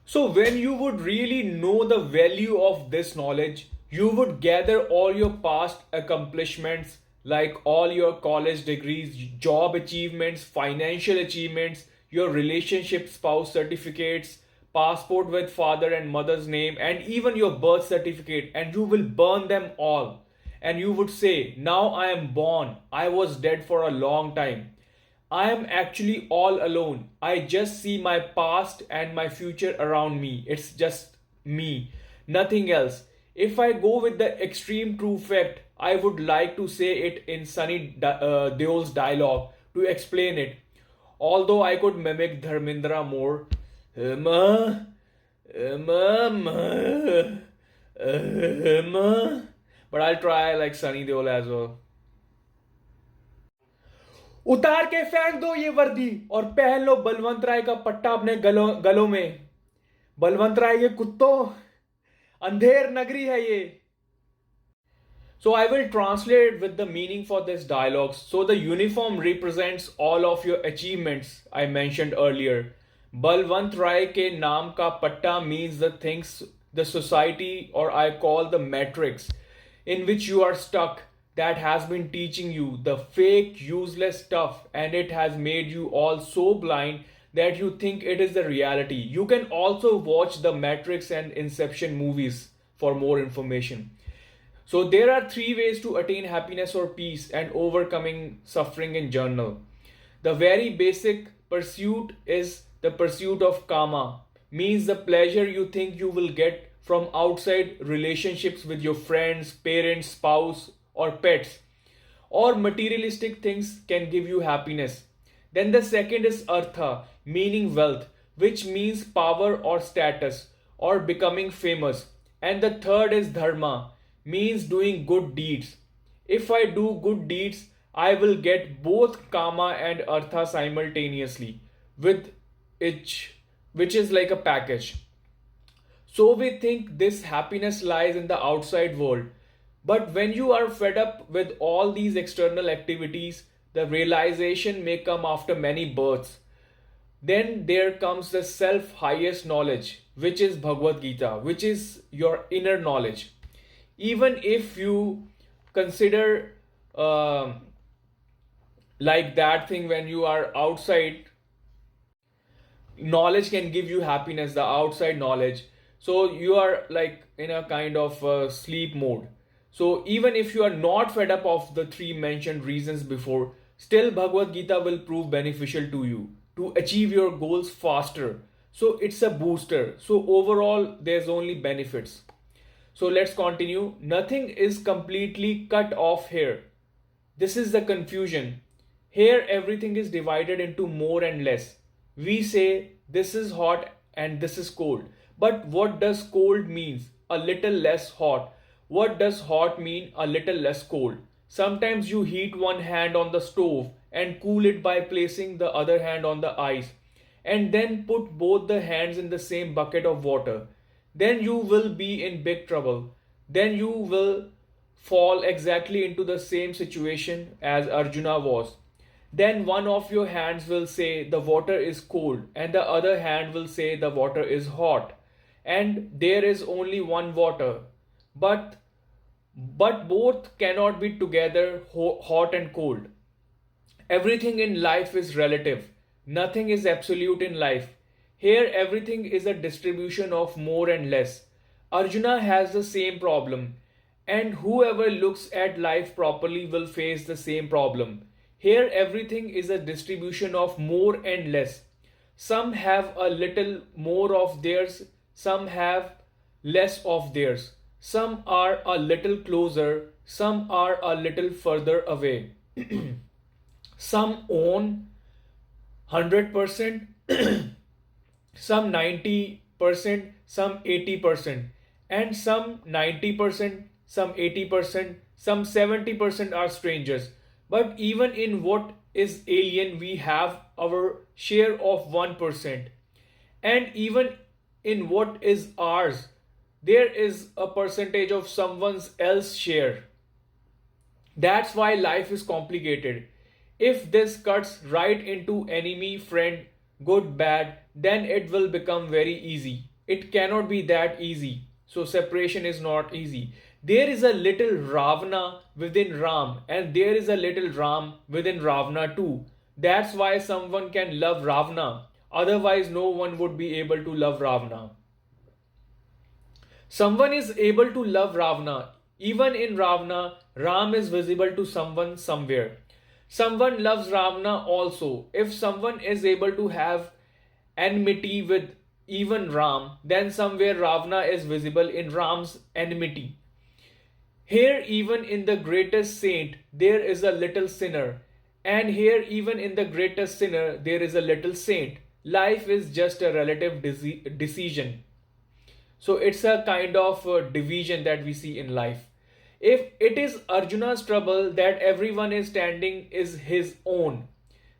So, when you would really know the value of this knowledge, you would gather all your past accomplishments, like all your college degrees, job achievements, financial achievements, your relationship spouse certificates, passport with father and mother's name, and even your birth certificate, and you will burn them all. And you would say, now I am born, I was dead for a long time. I am actually all alone. I just see my past and my future around me. It's just me, nothing else. If I go with the extreme true fact, I would like to say it in Deol's dialogue to explain it. Although I could mimic Dharmendra more. Ma, ma, ma. But I'll try like Sunny Deol as well. उतार के फेंक दो ये वर्दी और पहन लो बलवंत राय का पट्टा अपने गलों में। बलवंत राय के कुत्तों, अंधेर नगरी है ये। So I will translate with the meaning for this dialogue. So the uniform represents all of your achievements I mentioned earlier. Balwant Rai ke naam ka patta means the things, the society, or I call the matrix in which you are stuck, that has been teaching you the fake useless stuff, and it has made you all so blind that you think it is the reality. You can also watch the Matrix and Inception movies for more information. So there are three ways to attain happiness or peace and overcoming suffering in journal. The very basic pursuit is the pursuit of karma, means the pleasure you think you will get from outside relationships with your friends, parents, spouse, or pets, or materialistic things can give you happiness. Then the second is artha, meaning wealth, which means power or status or becoming famous. And the third is dharma, means doing good deeds. If I do good deeds, I will get both kama and artha simultaneously with each, which is like a package. So we think this happiness lies in the outside world. But when you are fed up with all these external activities, the realization may come after many births. Then there comes the self highest knowledge, which is Bhagavad-Gita, which is your inner knowledge. Even if you consider like that thing when you are outside, knowledge can give you happiness, the outside knowledge. So you are like in a kind of sleep mode. So even if you are not fed up of the three mentioned reasons before, still Bhagavad Gita will prove beneficial to you to achieve your goals faster. So it's a booster. So overall, there's only benefits. So let's continue. Nothing is completely cut off here. This is the confusion. Here everything is divided into more and less. We say this is hot and this is cold. But what does cold means? A little less hot. What does hot mean? A little less cold. Sometimes you heat one hand on the stove and cool it by placing the other hand on the ice, and then put both the hands in the same bucket of water. Then you will be in big trouble. Then you will fall exactly into the same situation as Arjuna was. Then one of your hands will say the water is cold, and the other hand will say the water is hot. And there is only one water. But both cannot be together, hot and cold. Everything in life is relative. Nothing is absolute in life. Here everything is a distribution of more and less. Arjuna has the same problem, and whoever looks at life properly will face the same problem. Here everything is a distribution of more and less. Some have a little more of theirs, some have less of theirs. Some are a little closer, some are a little further away. Some own 100%, some 90%, some 80%, and some 90%, some 80%, some 70% are strangers. But even in what is alien, we have our share of 1%. And even in what is ours, there is a percentage of someone else's share. That's why life is complicated. If this cuts right into enemy, friend, good, bad, then it will become very easy. It cannot be that easy. So separation is not easy. There is a little Ravana within Ram, and there is a little Ram within Ravana too. That's why someone can love Ravana. Otherwise, no one would be able to love Ravana. Someone is able to love Ravana. Even in Ravana, Ram is visible to someone somewhere. Someone loves Ravana also. If someone is able to have enmity with even Ram, then somewhere Ravana is visible in Ram's enmity. Here, even in the greatest saint, there is a little sinner. And here, even in the greatest sinner, there is a little saint. Life is just a relative decision. So it's a kind of division that we see in life. If it is Arjuna's trouble that everyone is standing is his own,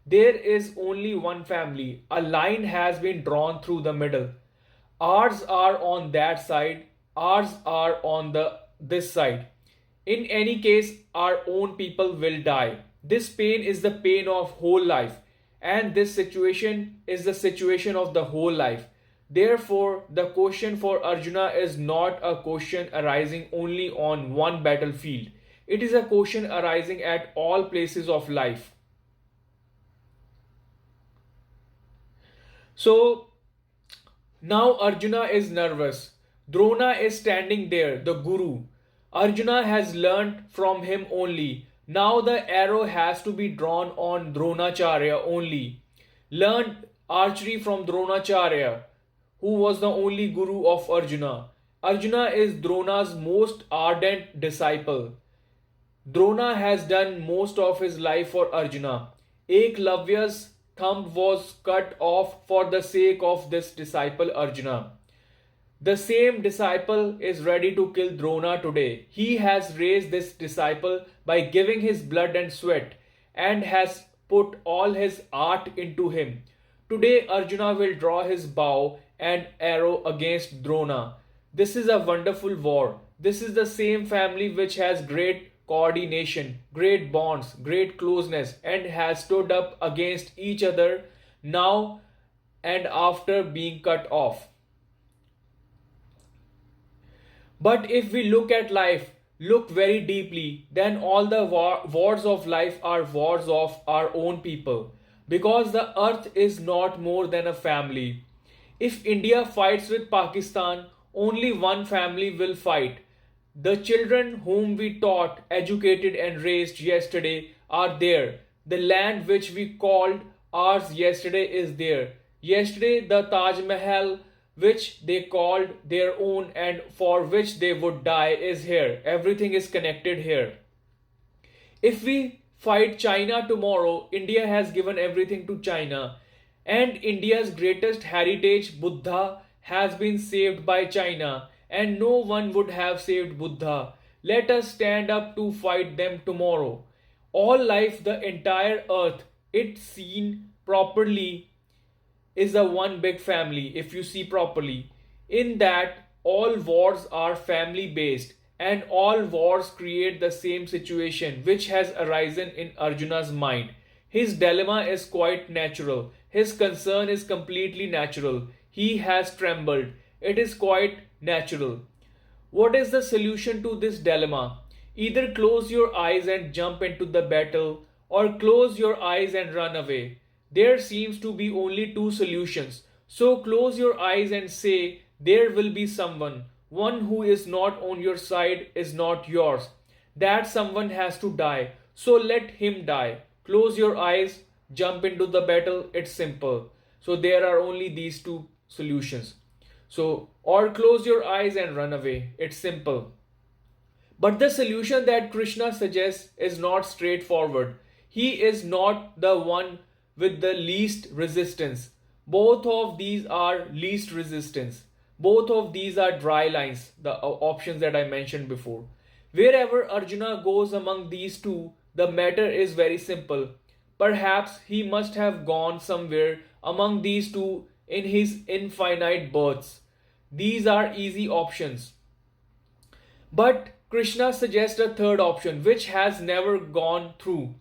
there is only one family. A line has been drawn through the middle. Ours are on that side, ours are on the this side. In any case, our own people will die. This pain is the pain of whole life, and this situation is the situation of the whole life. Therefore, the question for Arjuna is not a question arising only on one battlefield. It is a question arising at all places of life. So, now Arjuna is nervous. Drona is standing there, the Guru. Arjuna has learnt from him only. Now the arrow has to be drawn on Dronacharya only. Learned archery from Dronacharya, who was the only guru of Arjuna. Arjuna is Drona's most ardent disciple. Drona has done most of his life for Arjuna. Eklavya's thumb was cut off for the sake of this disciple Arjuna. The same disciple is ready to kill Drona today. He has raised this disciple by giving his blood and sweat and has put all his art into him. Today Arjuna will draw his bow and arrow against Drona. This is a wonderful war. This is the same family which has great coordination, great bonds, great closeness, and has stood up against each other now and after being cut off. But if we look at life, look very deeply, then all the wars of life are wars of our own people. Because the earth is not more than a family. If India fights with Pakistan, only one family will fight. The children whom we taught, educated, and raised yesterday are there. The land which we called ours yesterday is there. Yesterday, the Taj Mahal, which they called their own and for which they would die, is here. Everything is connected here. If we fight China tomorrow, India has given everything to China. And India's greatest heritage, Buddha, has been saved by China, and no one would have saved Buddha. Let us stand up to fight them tomorrow. All life, the entire earth, it seen properly, is a one big family if you see properly. In that, all wars are family based, and all wars create the same situation which has arisen in Arjuna's mind. His dilemma is quite natural. His concern is completely natural. He has trembled. It is quite natural. What is the solution to this dilemma? Either close your eyes and jump into the battle, or close your eyes and run away. There seems to be only two solutions. So close your eyes and say, there will be someone. One who is not on your side is not yours. That someone has to die. So let him die. Close your eyes, jump into the battle. It's simple. So there are only these two solutions. So, or close your eyes and run away. It's simple. But the solution that Krishna suggests is not straightforward. He is not the one with the least resistance. Both of these are least resistance. Both of these are dry lines, the options that I mentioned before. Wherever Arjuna goes among these two, the matter is very simple. Perhaps he must have gone somewhere among these two in his infinite births. These are easy options. But Krishna suggests a third option which has never gone through.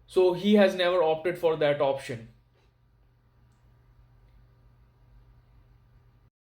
So he has never opted for that option.